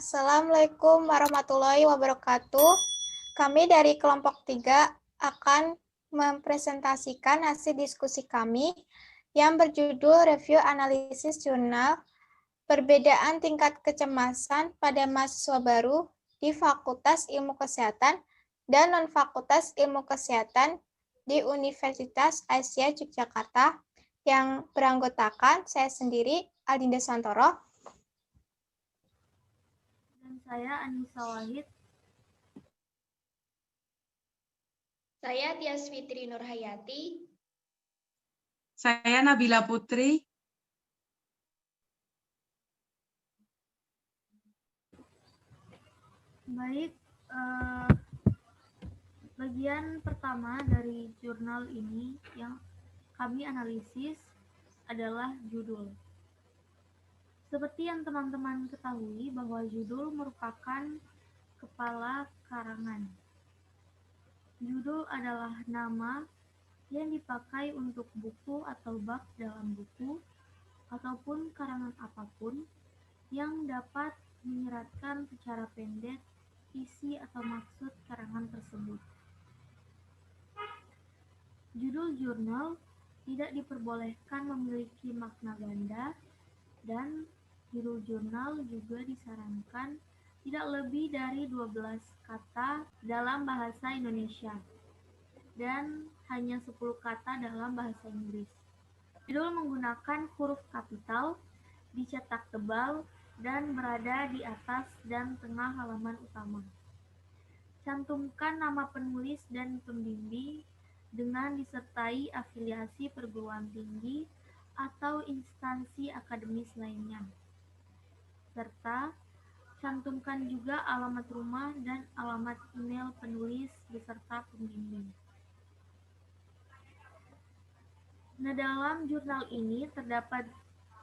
Assalamualaikum warahmatullahi wabarakatuh. Kami dari kelompok 3 akan mempresentasikan hasil diskusi kami yang berjudul Review Analisis Jurnal Perbedaan Tingkat Kecemasan pada Mahasiswa Baru di Fakultas Ilmu Kesehatan dan Non-Fakultas Ilmu Kesehatan di Universitas Asia Yogyakarta yang beranggotakan saya sendiri, Aldinda Santoro, dan saya Anissa Wahid. Saya Tias Fitri Nurhayati. Saya Nabila Putri. Baik, bagian pertama dari jurnal ini yang kami analisis adalah judul. Seperti yang teman-teman ketahui bahwa judul merupakan kepala karangan. Judul adalah nama yang dipakai untuk buku atau bab dalam buku ataupun karangan apapun yang dapat menyeratkan secara pendek isi atau maksud karangan tersebut. Judul jurnal tidak diperbolehkan memiliki makna ganda, dan judul jurnal juga disarankan tidak lebih dari 12 kata dalam bahasa Indonesia dan hanya 10 kata dalam bahasa Inggris. Judul menggunakan huruf kapital, dicetak tebal, dan berada di atas dan tengah halaman utama. Cantumkan nama penulis dan pembimbing dengan disertai afiliasi perguruan tinggi atau instansi akademis lainnya. Serta cantumkan juga alamat rumah dan alamat email penulis beserta pembimbing. Nah, dalam jurnal ini terdapat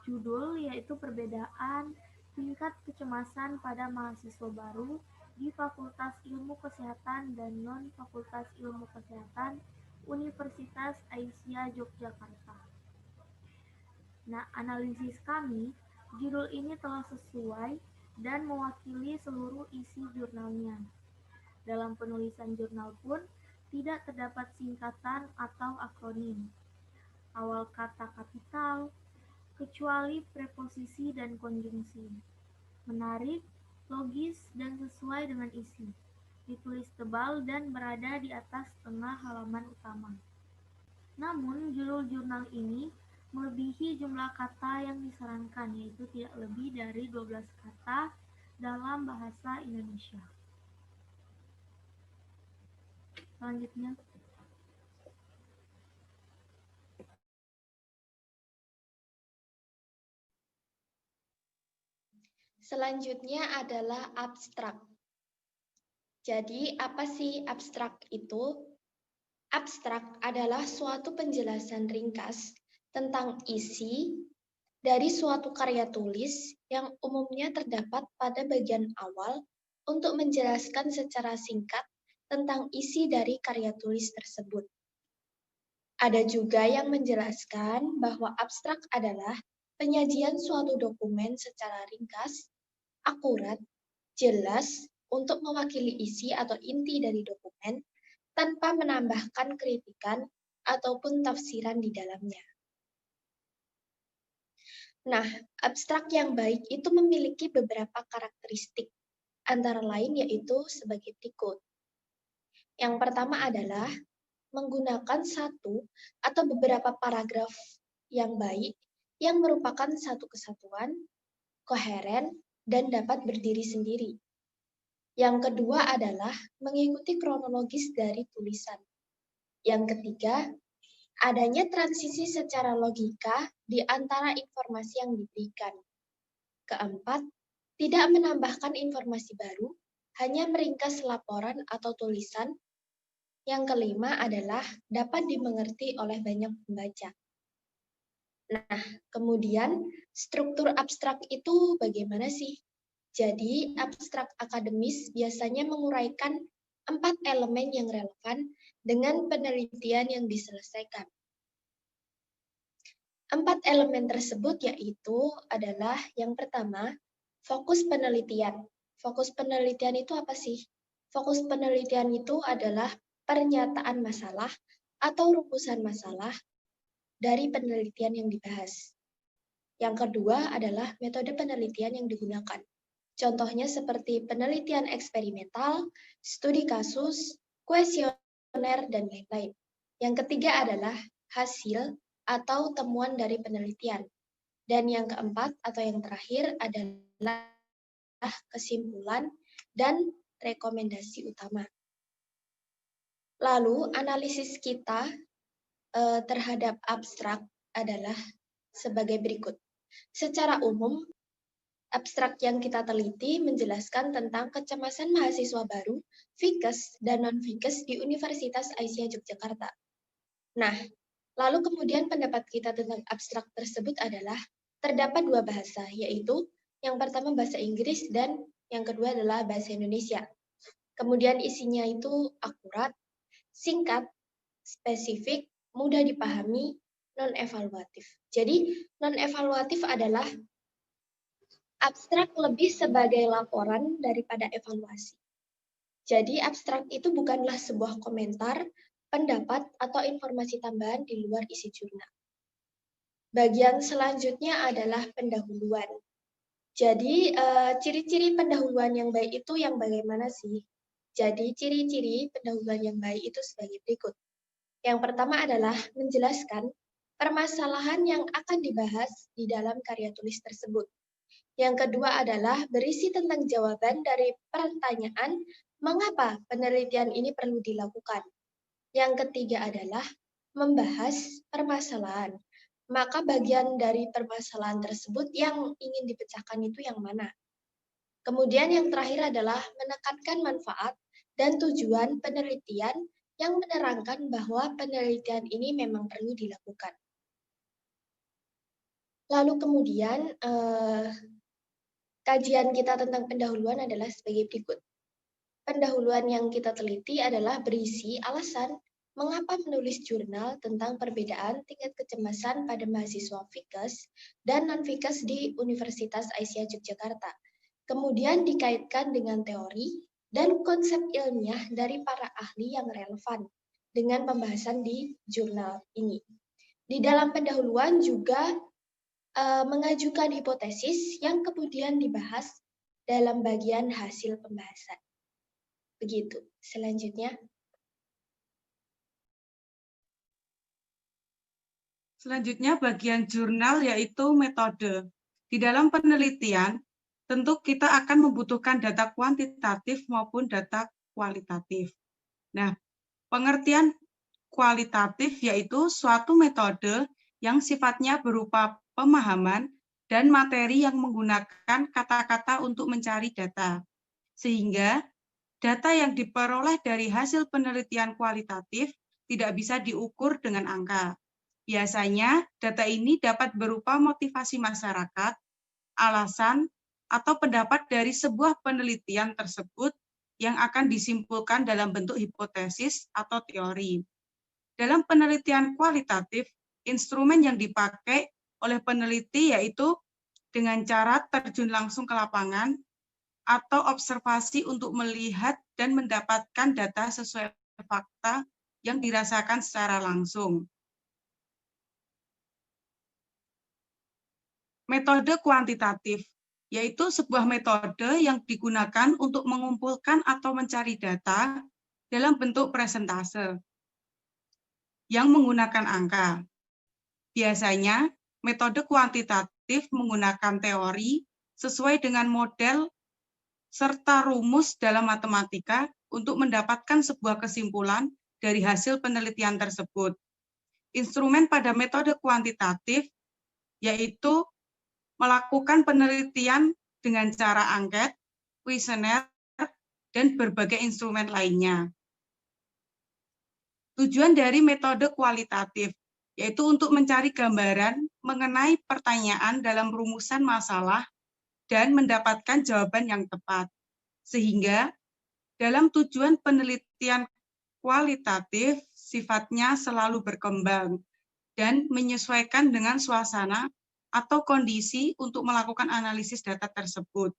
judul yaitu Perbedaan Tingkat Kecemasan pada Mahasiswa Baru di Fakultas Ilmu Kesehatan dan Non-Fakultas Ilmu Kesehatan Universitas Asia Yogyakarta. Nah, analisis kami, judul ini telah sesuai dan mewakili seluruh isi jurnalnya. Dalam penulisan jurnal pun tidak terdapat singkatan atau akronim, awal kata kapital, kecuali preposisi dan konjungsi. Menarik, logis, dan sesuai dengan isi. Ditulis tebal dan berada di atas tengah halaman utama. Namun, judul jurnal ini melebihi jumlah kata yang disarankan, yaitu tidak lebih dari 12 kata dalam bahasa Indonesia. Selanjutnya. Selanjutnya adalah abstrak. Jadi, apa sih abstrak itu? Abstrak adalah suatu penjelasan ringkas tentang isi dari suatu karya tulis yang umumnya terdapat pada bagian awal untuk menjelaskan secara singkat tentang isi dari karya tulis tersebut. Ada juga yang menjelaskan bahwa abstrak adalah penyajian suatu dokumen secara ringkas, akurat, jelas untuk mewakili isi atau inti dari dokumen tanpa menambahkan kritikan ataupun tafsiran di dalamnya. Nah, abstrak yang baik itu memiliki beberapa karakteristik, antara lain yaitu sebagai berikut. Yang pertama adalah menggunakan satu atau beberapa paragraf yang baik yang merupakan satu kesatuan, koheren, dan dapat berdiri sendiri. Yang kedua adalah mengikuti kronologis dari tulisan. Yang ketiga, adanya transisi secara logika di antara informasi yang diberikan. Keempat, tidak menambahkan informasi baru, hanya meringkas laporan atau tulisan. Yang kelima adalah dapat dimengerti oleh banyak pembaca. Nah, kemudian struktur abstrak itu bagaimana sih? Jadi, abstrak akademis biasanya menguraikan 4 elemen yang relevan dengan penelitian yang diselesaikan. 4 elemen tersebut yaitu adalah yang pertama, fokus penelitian. Fokus penelitian itu apa sih? Fokus penelitian itu adalah pernyataan masalah atau rumusan masalah dari penelitian yang dibahas. Yang kedua adalah metode penelitian yang digunakan. Contohnya seperti penelitian eksperimental, studi kasus, kuesioner, dan lain-lain. Yang ketiga adalah hasil atau temuan dari penelitian. Dan yang keempat atau yang terakhir adalah kesimpulan dan rekomendasi utama. Lalu analisis kita terhadap abstrak adalah sebagai berikut. Secara umum, abstrak yang kita teliti menjelaskan tentang kecemasan mahasiswa baru, Fikes dan non-Fikes di Universitas Aisyah Yogyakarta. Nah, lalu kemudian pendapat kita tentang abstrak tersebut adalah terdapat dua bahasa, yaitu yang pertama bahasa Inggris dan yang kedua adalah bahasa Indonesia. Kemudian isinya itu akurat, singkat, spesifik, mudah dipahami, non-evaluatif. Jadi, non-evaluatif adalah abstrak lebih sebagai laporan daripada evaluasi. Jadi, abstrak itu bukanlah sebuah komentar, pendapat, atau informasi tambahan di luar isi jurnal. Bagian selanjutnya adalah pendahuluan. Jadi, ciri-ciri pendahuluan yang baik itu yang bagaimana sih? Jadi, ciri-ciri pendahuluan yang baik itu sebagai berikut. Yang pertama adalah menjelaskan permasalahan yang akan dibahas di dalam karya tulis tersebut. Yang kedua adalah berisi tentang jawaban dari pertanyaan mengapa penelitian ini perlu dilakukan. Yang ketiga adalah membahas permasalahan. Maka bagian dari permasalahan tersebut yang ingin dipecahkan itu yang mana? Kemudian yang terakhir adalah menekankan manfaat dan tujuan penelitian yang menerangkan bahwa penelitian ini memang perlu dilakukan. Lalu kemudian kajian kita tentang pendahuluan adalah sebagai berikut. Pendahuluan yang kita teliti adalah berisi alasan mengapa menulis jurnal tentang perbedaan tingkat kecemasan pada mahasiswa Fikes dan non-Fikes di Universitas Aisyah Yogyakarta. Kemudian dikaitkan dengan teori dan konsep ilmiah dari para ahli yang relevan dengan pembahasan di jurnal ini. Di dalam pendahuluan juga mengajukan hipotesis yang kemudian dibahas dalam bagian hasil pembahasan. Begitu. Selanjutnya. Selanjutnya bagian jurnal yaitu metode. Di dalam penelitian, tentu kita akan membutuhkan data kuantitatif maupun data kualitatif. Nah, pengertian kualitatif yaitu suatu metode yang sifatnya berupa pemahaman dan materi yang menggunakan kata-kata untuk mencari data. Sehingga data yang diperoleh dari hasil penelitian kualitatif tidak bisa diukur dengan angka. Biasanya, data ini dapat berupa motivasi masyarakat, alasan, atau pendapat dari sebuah penelitian tersebut yang akan disimpulkan dalam bentuk hipotesis atau teori. Dalam penelitian kualitatif, instrumen yang dipakai oleh peneliti yaitu dengan cara terjun langsung ke lapangan atau observasi untuk melihat dan mendapatkan data sesuai fakta yang dirasakan secara langsung. Metode kuantitatif, yaitu sebuah metode yang digunakan untuk mengumpulkan atau mencari data dalam bentuk presentase yang menggunakan angka. Biasanya, metode kuantitatif menggunakan teori sesuai dengan model serta rumus dalam matematika untuk mendapatkan sebuah kesimpulan dari hasil penelitian tersebut. Instrumen pada metode kuantitatif yaitu melakukan penelitian dengan cara angket, kuesioner, dan berbagai instrumen lainnya. Tujuan dari metode kualitatif yaitu untuk mencari gambaran mengenai pertanyaan dalam rumusan masalah dan mendapatkan jawaban yang tepat. Sehingga dalam tujuan penelitian kualitatif sifatnya selalu berkembang dan menyesuaikan dengan suasana atau kondisi untuk melakukan analisis data tersebut.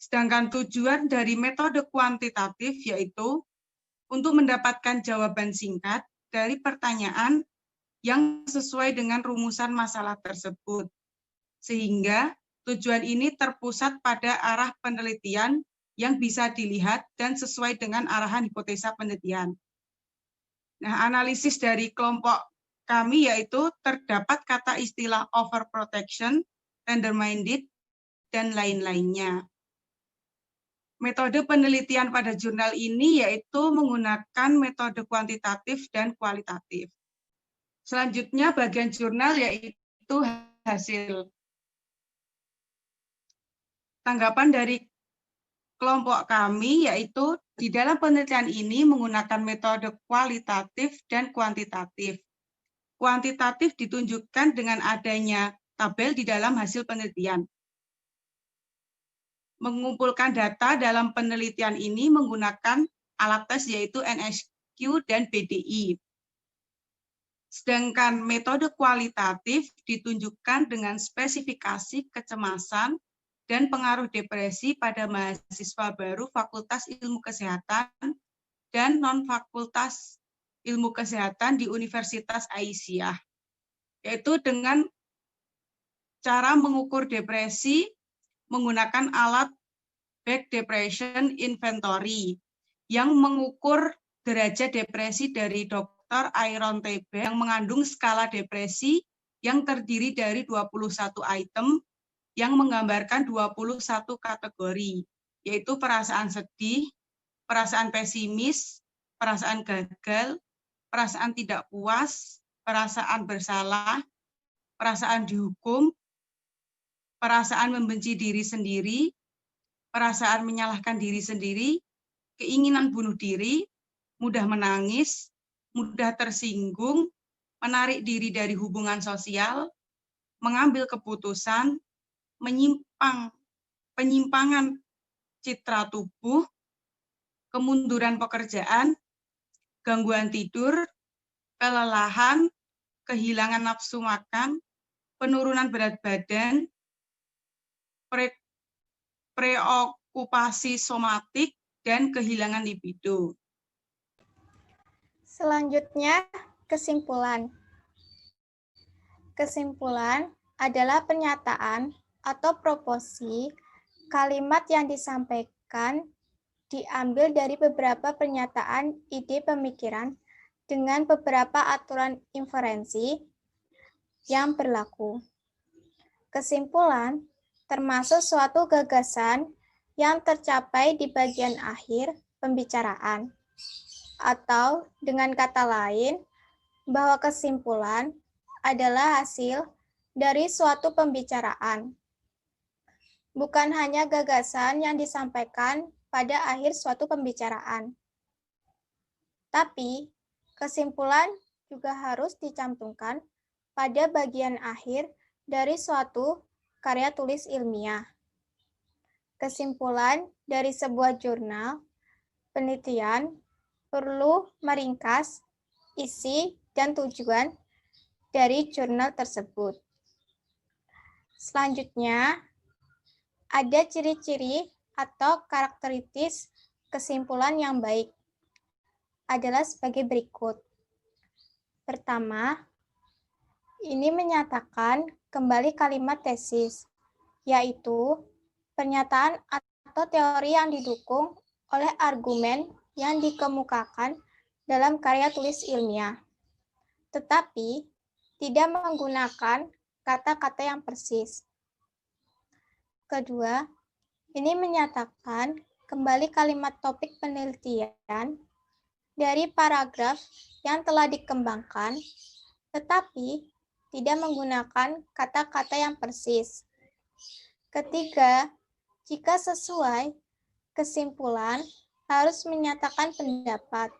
Sedangkan tujuan dari metode kuantitatif yaitu untuk mendapatkan jawaban singkat dari pertanyaan yang sesuai dengan rumusan masalah tersebut. Sehingga tujuan ini terpusat pada arah penelitian yang bisa dilihat dan sesuai dengan arahan hipotesa penelitian. Nah, analisis dari kelompok kami yaitu terdapat kata istilah overprotection, tender-minded, dan lain-lainnya. Metode penelitian pada jurnal ini yaitu menggunakan metode kuantitatif dan kualitatif. Selanjutnya bagian jurnal yaitu hasil. Tanggapan dari kelompok kami yaitu di dalam penelitian ini menggunakan metode kualitatif dan kuantitatif. Kuantitatif ditunjukkan dengan adanya tabel di dalam hasil penelitian. Mengumpulkan data dalam penelitian ini menggunakan alat tes yaitu NSQ dan BDI. Sedangkan metode kualitatif ditunjukkan dengan spesifikasi kecemasan dan pengaruh depresi pada mahasiswa baru Fakultas Ilmu Kesehatan dan non-Fakultas Ilmu Kesehatan di Universitas Aisyah, yaitu dengan cara mengukur depresi menggunakan alat Back Depression Inventory yang mengukur derajat depresi dari Dr. Iron TB yang mengandung skala depresi yang terdiri dari 21 item yang menggambarkan 21 kategori, yaitu perasaan sedih, perasaan pesimis, perasaan gagal, perasaan tidak puas, perasaan bersalah, perasaan dihukum, perasaan membenci diri sendiri, perasaan menyalahkan diri sendiri, keinginan bunuh diri, mudah menangis, mudah tersinggung, menarik diri dari hubungan sosial, mengambil keputusan, penyimpangan citra tubuh, kemunduran pekerjaan, gangguan tidur, kelelahan, kehilangan nafsu makan, penurunan berat badan, preokupasi somatik, dan kehilangan libido. Selanjutnya, kesimpulan. Kesimpulan adalah pernyataan atau proposi kalimat yang disampaikan diambil dari beberapa pernyataan ide pemikiran dengan beberapa aturan inferensi yang berlaku. Kesimpulan termasuk suatu gagasan yang tercapai di bagian akhir pembicaraan, atau dengan kata lain, bahwa kesimpulan adalah hasil dari suatu pembicaraan, bukan hanya gagasan yang disampaikan pada akhir suatu pembicaraan. Tapi, kesimpulan juga harus dicantumkan pada bagian akhir dari suatu karya tulis ilmiah. Kesimpulan dari sebuah jurnal penelitian perlu meringkas isi dan tujuan dari jurnal tersebut. Selanjutnya, ada ciri-ciri atau karakteristik kesimpulan yang baik adalah sebagai berikut. Pertama, ini menyatakan kembali kalimat tesis, yaitu pernyataan atau teori yang didukung oleh argumen yang dikemukakan dalam karya tulis ilmiah, tetapi tidak menggunakan kata-kata yang persis. Kedua, ini menyatakan kembali kalimat topik penelitian dari paragraf yang telah dikembangkan, tetapi tidak menggunakan kata-kata yang persis. Ketiga, jika sesuai, kesimpulan harus menyatakan pendapat,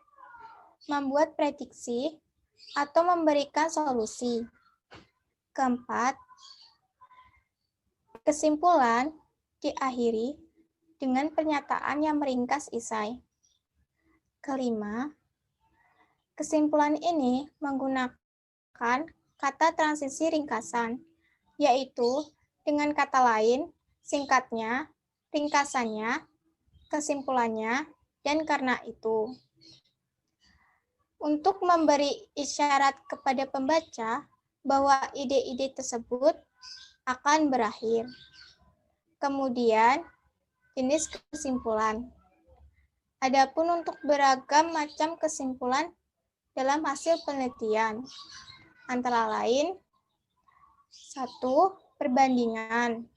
membuat prediksi, atau memberikan solusi. Keempat, kesimpulan diakhiri dengan pernyataan yang meringkas isai. Kelima, kesimpulan ini menggunakan kata transisi ringkasan, yaitu dengan kata lain, singkatnya, ringkasannya, kesimpulannya, dan karena itu. Untuk memberi isyarat kepada pembaca bahwa ide-ide tersebut akan berakhir. Kemudian, jenis kesimpulan. Adapun untuk beragam macam kesimpulan dalam hasil penelitian, antara lain 1. Perbandingan,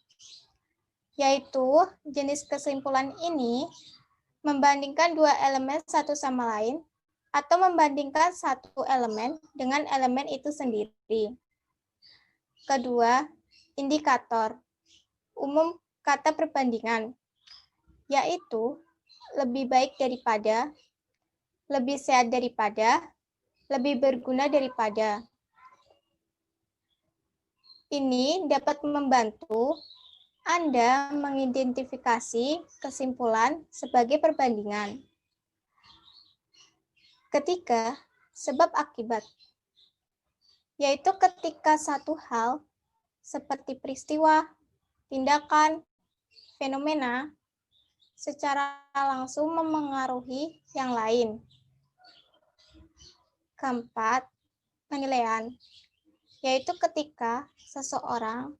yaitu jenis kesimpulan ini membandingkan dua elemen satu sama lain atau membandingkan satu elemen dengan elemen itu sendiri. Kedua, indikator. Umum kata perbandingan, yaitu lebih baik daripada, lebih sehat daripada, lebih berguna daripada. Ini dapat membantu Anda mengidentifikasi kesimpulan sebagai perbandingan. Ketiga, sebab akibat, yaitu ketika satu hal seperti peristiwa, tindakan, fenomena secara langsung memengaruhi yang lain. Keempat, penilaian, yaitu ketika seseorang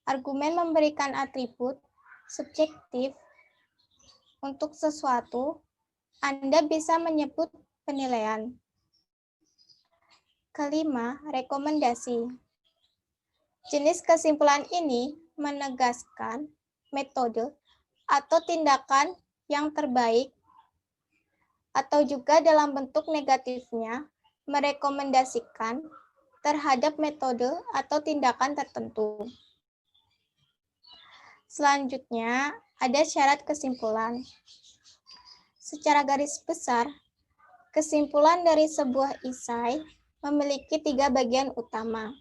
argumen memberikan atribut subjektif untuk sesuatu, Anda bisa menyebut penilaian. Kelima, rekomendasi. Jenis kesimpulan ini menegaskan metode atau tindakan yang terbaik atau juga dalam bentuk negatifnya merekomendasikan terhadap metode atau tindakan tertentu. Selanjutnya, ada syarat kesimpulan. Secara garis besar, kesimpulan dari sebuah esai memiliki 3 bagian utama,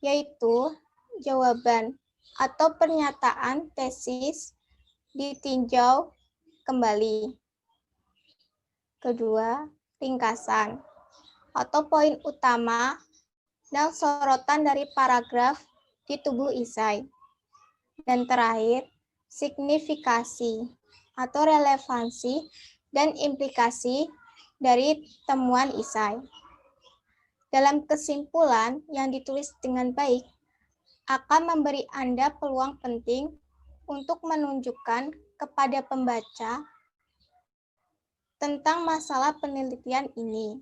yaitu jawaban atau pernyataan tesis ditinjau kembali. Kedua, ringkasan atau poin utama dan sorotan dari paragraf di tubuh esai. Dan terakhir, signifikasi atau relevansi dan implikasi dari temuan esai. Dalam kesimpulan yang ditulis dengan baik, akan memberi Anda peluang penting untuk menunjukkan kepada pembaca tentang masalah penelitian ini,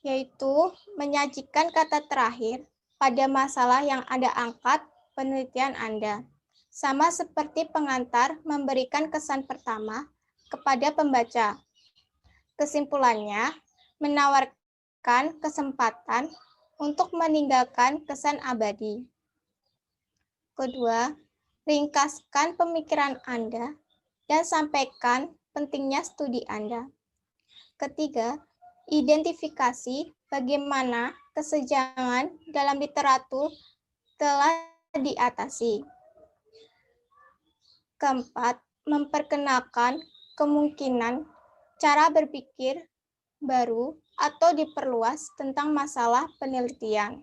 yaitu menyajikan kata terakhir pada masalah yang Anda angkat penelitian Anda, sama seperti pengantar memberikan kesan pertama kepada pembaca. Kesimpulannya, menawarkan kesempatan untuk meninggalkan kesan abadi. Kedua, ringkaskan pemikiran Anda dan sampaikan pentingnya studi Anda. Ketiga, identifikasi bagaimana kesenjangan dalam literatur telah diatasi. Keempat, memperkenalkan kemungkinan cara berpikir baru atau diperluas tentang masalah penelitian.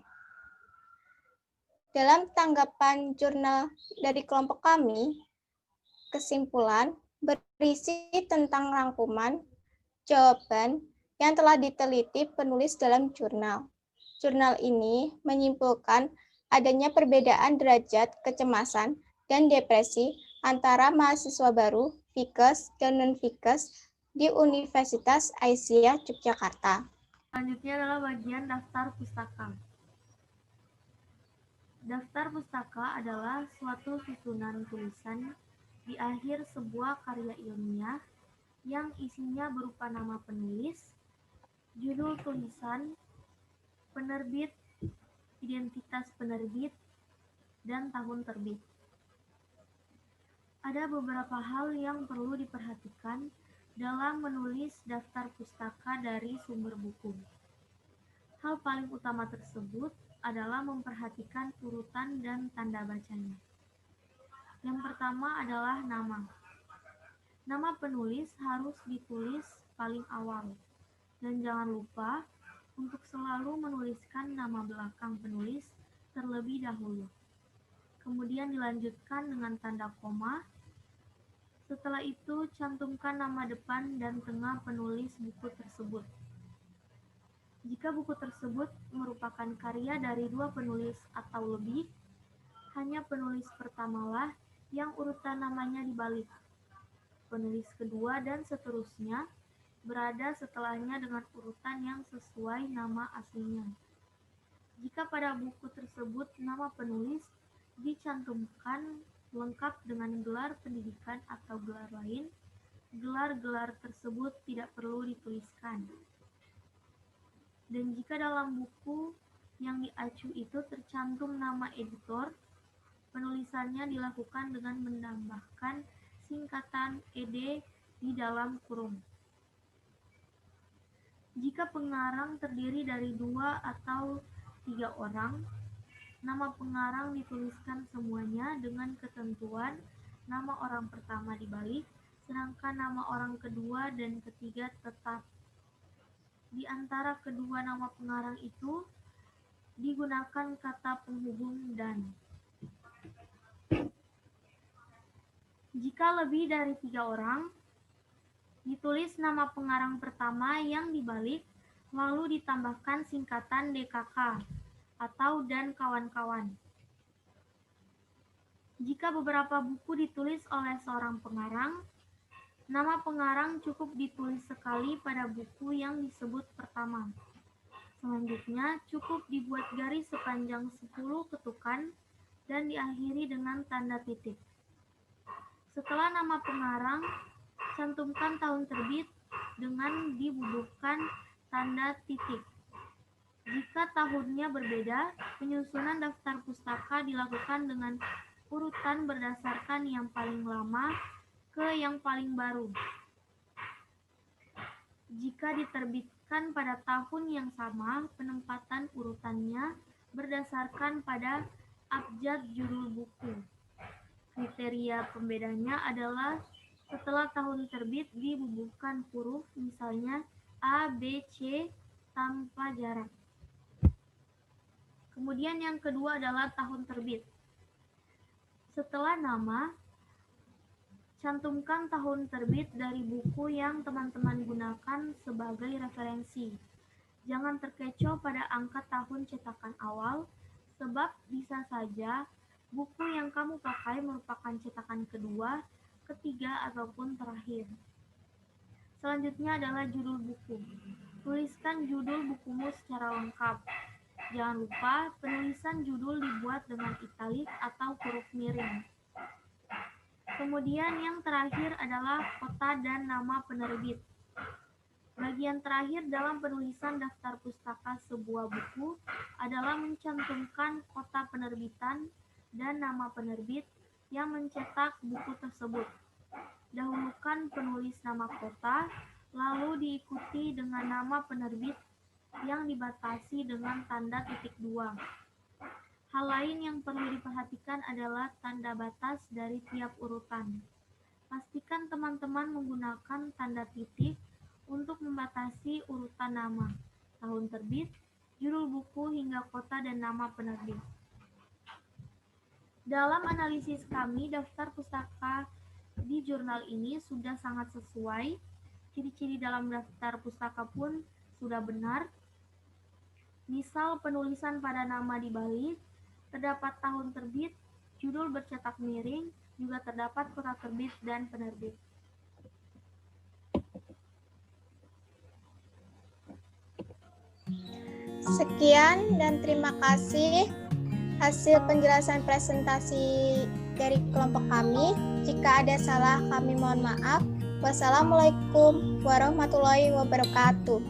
Dalam tanggapan jurnal dari kelompok kami, kesimpulan berisi tentang rangkuman jawaban yang telah diteliti penulis dalam jurnal. Jurnal ini menyimpulkan adanya perbedaan derajat kecemasan dan depresi antara mahasiswa baru, Fikes, dan non-Fikes di Universitas Aisyah Yogyakarta. Selanjutnya adalah bagian daftar pustaka. Daftar pustaka adalah suatu susunan tulisan di akhir sebuah karya ilmiah yang isinya berupa nama penulis, judul tulisan, penerbit, identitas penerbit, dan tahun terbit. Ada beberapa hal yang perlu diperhatikan dalam menulis daftar pustaka dari sumber buku. Hal paling utama tersebut adalah memperhatikan urutan dan tanda bacanya. Yang pertama adalah nama. Nama penulis harus ditulis paling awal, dan jangan lupa untuk selalu menuliskan nama belakang penulis terlebih dahulu. Kemudian dilanjutkan dengan tanda koma Setelah itu, cantumkan nama depan dan tengah penulis buku tersebut. Jika buku tersebut merupakan karya dari 2 penulis atau lebih, hanya penulis pertamalah yang urutan namanya dibalik. Penulis kedua dan seterusnya berada setelahnya dengan urutan yang sesuai nama aslinya. Jika pada buku tersebut nama penulis dicantumkan lengkap dengan gelar pendidikan atau gelar lain, gelar-gelar tersebut tidak perlu dituliskan. Dan jika dalam buku yang diacu itu tercantum nama editor, penulisannya dilakukan dengan menambahkan singkatan ed di dalam kurung. Jika pengarang terdiri dari 2 atau 3 orang, nama pengarang dituliskan semuanya dengan ketentuan nama orang pertama dibalik, sedangkan nama orang kedua dan ketiga tetap. Di antara kedua nama pengarang itu digunakan kata penghubung dan. Jika lebih dari 3 orang, ditulis nama pengarang pertama yang dibalik, lalu ditambahkan singkatan DKK atau dan kawan-kawan. Jika beberapa buku ditulis oleh seorang pengarang, nama pengarang cukup ditulis sekali pada buku yang disebut pertama. Selanjutnya, cukup dibuat garis sepanjang 10 ketukan dan diakhiri dengan tanda titik. Setelah nama pengarang, cantumkan tahun terbit dengan dibubuhkan tanda titik. Jika tahunnya berbeda, penyusunan daftar pustaka dilakukan dengan urutan berdasarkan yang paling lama ke yang paling baru. Jika diterbitkan pada tahun yang sama, penempatan urutannya berdasarkan pada abjad judul buku. Kriteria pembedanya adalah setelah tahun terbit dibubuhkan huruf, misalnya A, B, C tanpa jarak. Kemudian yang kedua adalah tahun terbit. Setelah nama, cantumkan tahun terbit dari buku yang teman-teman gunakan sebagai referensi. Jangan terkecoh pada angka tahun cetakan awal, sebab bisa saja buku yang kamu pakai merupakan cetakan kedua, ketiga, ataupun terakhir. Selanjutnya adalah judul buku. Tuliskan judul bukumu secara lengkap. Jangan lupa penulisan judul dibuat dengan italik atau huruf miring. Kemudian yang terakhir adalah kota dan nama penerbit. Bagian terakhir dalam penulisan daftar pustaka sebuah buku adalah mencantumkan kota penerbitan dan nama penerbit yang mencetak buku tersebut. Dahulukan penulis nama kota, lalu diikuti dengan nama penerbit yang dibatasi dengan tanda titik 2. Hal lain yang perlu diperhatikan adalah tanda batas dari tiap urutan. Pastikan teman-teman menggunakan tanda titik untuk membatasi urutan nama, tahun terbit, judul buku, hingga kota dan nama penerbit. Dalam analisis kami, daftar pustaka di jurnal ini sudah sangat sesuai. Ciri-ciri dalam daftar pustaka pun sudah benar. Misal penulisan pada nama dibalik, terdapat tahun terbit, judul bercetak miring, juga terdapat kota terbit dan penerbit. Sekian dan terima kasih hasil penjelasan presentasi dari kelompok kami. Jika ada salah, kami mohon maaf. Wassalamualaikum warahmatullahi wabarakatuh.